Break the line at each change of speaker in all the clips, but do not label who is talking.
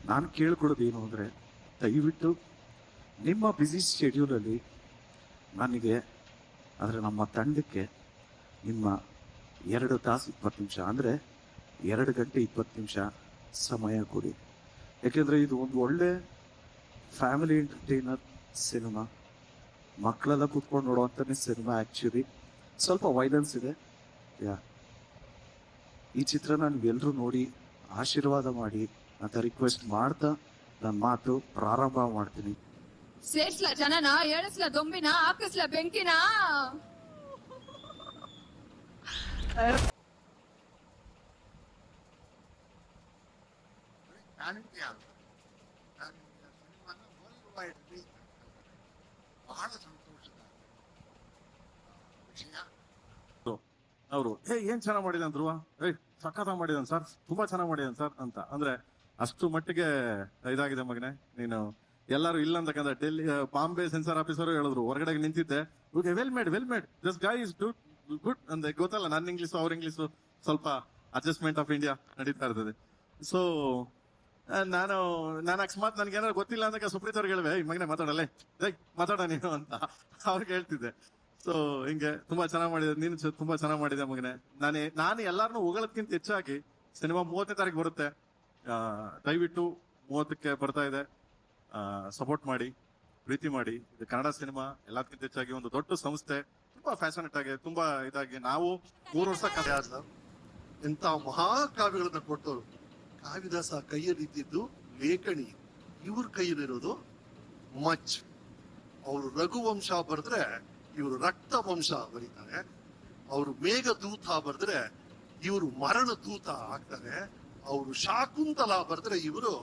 ನಾನು ಕೇಳ್ಕೊಳ್ಳೋದು ಏನು ಅಂದರೆ, ದಯವಿಟ್ಟು ನಿಮ್ಮ ಬ್ಯುಸಿ ಶೆಡ್ಯೂಲಲ್ಲಿ ನನಗೆ, ಅಂದರೆ ನಮ್ಮ ತಂಡಕ್ಕೆ ನಿಮ್ಮ 2 ತಾಸು 20 ನಿಮಿಷ, ಅಂದರೆ 2 ಗಂಟೆ 20 ನಿಮಿಷ ಸಮಯ ಕೊಡಿ. ಯಾಕೆಂದರೆ ಇದು ಒಂದು ಒಳ್ಳೆ ಫ್ಯಾಮಿಲಿ ಎಂಟರ್ಟೈನರ್ ಸಿನಿಮಾ, ಮಕ್ಕಳೆಲ್ಲ ಕೂತ್ಕೊಂಡು ನೋಡುವಂಥನೇ ಸಿನಿಮಾ. ಆ್ಯಕ್ಚುಲಿ ಸ್ವಲ್ಪ ವೈಲೆನ್ಸ್ ಇದೆ. ಈ ಚಿತ್ರನ ನೀವೆಲ್ಲರೂ ನೋಡಿ ಆಶೀರ್ವಾದ ಮಾಡಿ ಅಂತ ರಿಕ್ವೆಸ್ಟ್ ಮಾಡ್ತಾ ನನ್ನ ಮಾತು ಪ್ರಾರಂಭ ಮಾಡ್ತೀನಿ.
ಸೇರ್ಸ್ಲ ಜನನ, ಏಳಿಸ್ಲ ದೊಂಬಿನ, ಹಾಕಿಸ್ಲ ಬೆಂಕಿನ.
ಬಹಳ ಸಂತೋಷದ ವಿಷಯ.
ಅವರು ಏನ್ ಚೆನ್ನಾಗಿ ಮಾಡಿದಾನ್ ಧ್ರುವ, ಸಖತ್ತಾಗಿ ಮಾಡಿದಾನ್ ಸರ್, ತುಂಬಾ ಚೆನ್ನಾಗಿ ಮಾಡಿದಾನ್ ಸರ್ ಅಂತ. ಅಂದ್ರೆ ಅಷ್ಟು ಮಟ್ಟಿಗೆ ಇದಾಗಿದೆ ಮಗನೆ ನೀನು. ಎಲ್ಲರೂ ಇಲ್ಲ ಅಂತಕ್ಕಂಥ ಡೆಲ್ಲಿ ಬಾಂಬೆ ಸೆನ್ಸಾರ್ ಆಫೀಸರು ಹೇಳಿದ್ರು, ಹೊರಗಡೆ ನಿಂತಿದ್ದೆ, well made this guy is good ಅಂದೆ. ಗೊತ್ತಲ್ಲ, ನನ್ನ ಇಂಗ್ಲೀಷು ಅವ್ರ ಇಂಗ್ಲೀಷು ಸ್ವಲ್ಪ ಅಡ್ಜಸ್ಟ್ಮೆಂಟ್ ಆಫ್ ಇಂಡಿಯಾ ನಡೀತಾ ಇರ್ತದೆ. ಸೊ ನಾನು ಅಕಸ್ಮಾತ್ ನನ್ಗೆ ಏನಾದ್ರು ಗೊತ್ತಿಲ್ಲ ಅಂತ ಸುಪ್ರೀತ್ ಅವ್ರಿಗೆ ಹೇಳಿವೆ, ಈ ಮಗನೆ ಮಾತಾಡಲ್ಲ, ಮಾತಾಡ ನೀನು ಅಂತ ಅವ್ರಿಗೆ ಹೇಳ್ತಿದ್ದೆ. ಸೊ ಹಿಂಗೆ ತುಂಬಾ ಚೆನ್ನಾಗಿ ಮಾಡಿದೆ, ನೀನು ತುಂಬಾ ಚೆನ್ನಾಗಿ ಮಾಡಿದೆ ಮಗನೆ. ನಾನು ಎಲ್ಲಾರನ್ನೂ ಹೊಗಳೋದ್ಕಿಂತ ಹೆಚ್ಚಾಗಿ ಸಿನಿಮಾ 30ನೇ ತಾರೀಕು ಬರುತ್ತೆ, ದಯವಿಟ್ಟು 30ಕ್ಕೆ ಬರ್ತಾ ಇದೆ, ಸಪೋರ್ಟ್ ಮಾಡಿ, ಪ್ರೀತಿ ಮಾಡಿ. ಇದು ಕನ್ನಡ ಸಿನಿಮಾ, ಎಲ್ಲದಕ್ಕಿಂತ ಹೆಚ್ಚಾಗಿ ಒಂದು ದೊಡ್ಡ ಸಂಸ್ಥೆ, ತುಂಬಾ ಫ್ಯಾಷನೇಟ್ ಆಗಿ, ತುಂಬಾ ಇದಾಗಿ ನಾವು 3 ವರ್ಷ
ಎಂತ ಮಹಾಕಾವ್ಯಗಳನ್ನ ಕೊಟ್ಟವರು. ಕಾವಿದಾಸ ಕೈಯಲ್ಲಿದ್ದು ಲೇಖನಿ, ಇವ್ರ ಕೈಯಲ್ಲಿರೋದು ಮಚ್. ಅವರು ರಘುವಂಶ ಬರೆದ್ರೆ ಇವರು ರಕ್ತ ವಂಶ ಬರೀತಾರೆ. ಅವರು ಮೇಘದೂತ ಬರೆದ್ರೆ ಇವರು ಮರಣ ದೂತ ಆಗ್ತಾರೆ. ಅವರು ಶಾಕುಂತಲ ಬರೆದ್ರೆ ಇವರು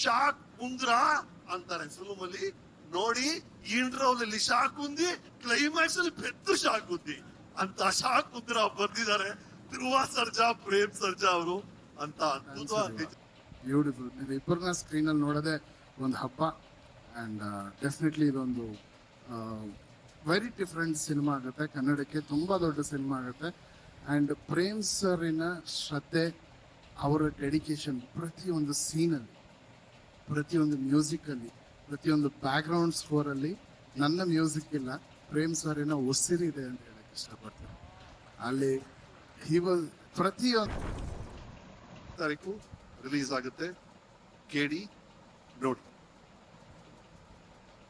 ಶಾಕ್ ಮುಂದ್ರ ಅಂತಾರೆ. ಫಿಲ್ಮ್ ಅಲ್ಲಿ ನೋಡಿ, ಇಂಟ್ರೋಲ್ ಅಲ್ಲಿ ಶಾಕುಂದಿ, ಕ್ಲೈಮ್ಯಾಕ್ಸ್ ಅಲ್ಲಿ ಪೆದ್ದು ಶಾಕುಂದಿ ಅಂತ ಶಾಕುಂದ್ರ ಬರ್ದಿದ್ದಾರೆ ಧ್ರುವ ಸರ್ಜಾ, ಪ್ರೇಮ್ ಸರ್ಜಾ ಅವರು ಅಂತ.
ಬ್ಯೂಟಿಫುಲ್. ಇದು ಇಬ್ಬರನ್ನ ಸ್ಕ್ರೀನ್ ಅಲ್ಲಿ ನೋಡೋದೇ ಒಂದು ಹಬ್ಬ. ಅಂಡ್ ಡೆಫಿನೆಟ್ಲಿ ಇದೊಂದು ವೆರಿ ಡಿಫ್ರೆಂಟ್ ಸಿನಿಮಾ ಆಗುತ್ತೆ, ಕನ್ನಡಕ್ಕೆ ತುಂಬಾ ದೊಡ್ಡ ಸಿನಿಮಾ ಆಗುತ್ತೆ. ಅಂಡ್ ಪ್ರೇಮ್ ಸರಿನ ಶ್ರದ್ಧೆ, ಅವರ ಡೆಡಿಕೇಶನ್ ಪ್ರತಿಯೊಂದು ಸೀನಲ್ಲಿ, ಪ್ರತಿಯೊಂದು ಮ್ಯೂಸಿಕಲ್ಲಿ, ಪ್ರತಿಯೊಂದು ಬ್ಯಾಕ್ ಗ್ರೌಂಡ್ ಸ್ಕೋರ್ ಅಲ್ಲಿ ನನ್ನ ಮ್ಯೂಸಿಕ್ ಇಲ್ಲ, ಪ್ರೇಮ್ ಸರಿನ ಉಸಿರಿದೆ ಅಂತ ಹೇಳಕ್ ಇಷ್ಟಪಡ್ತೀನಿ. ಅಲ್ಲಿ ಪ್ರತಿಯೊಂದು
ತಾರೀಕು ರಿಲೀಸ್ ಆಗುತ್ತೆ, ಕೇಳಿ ನೋಡಿ.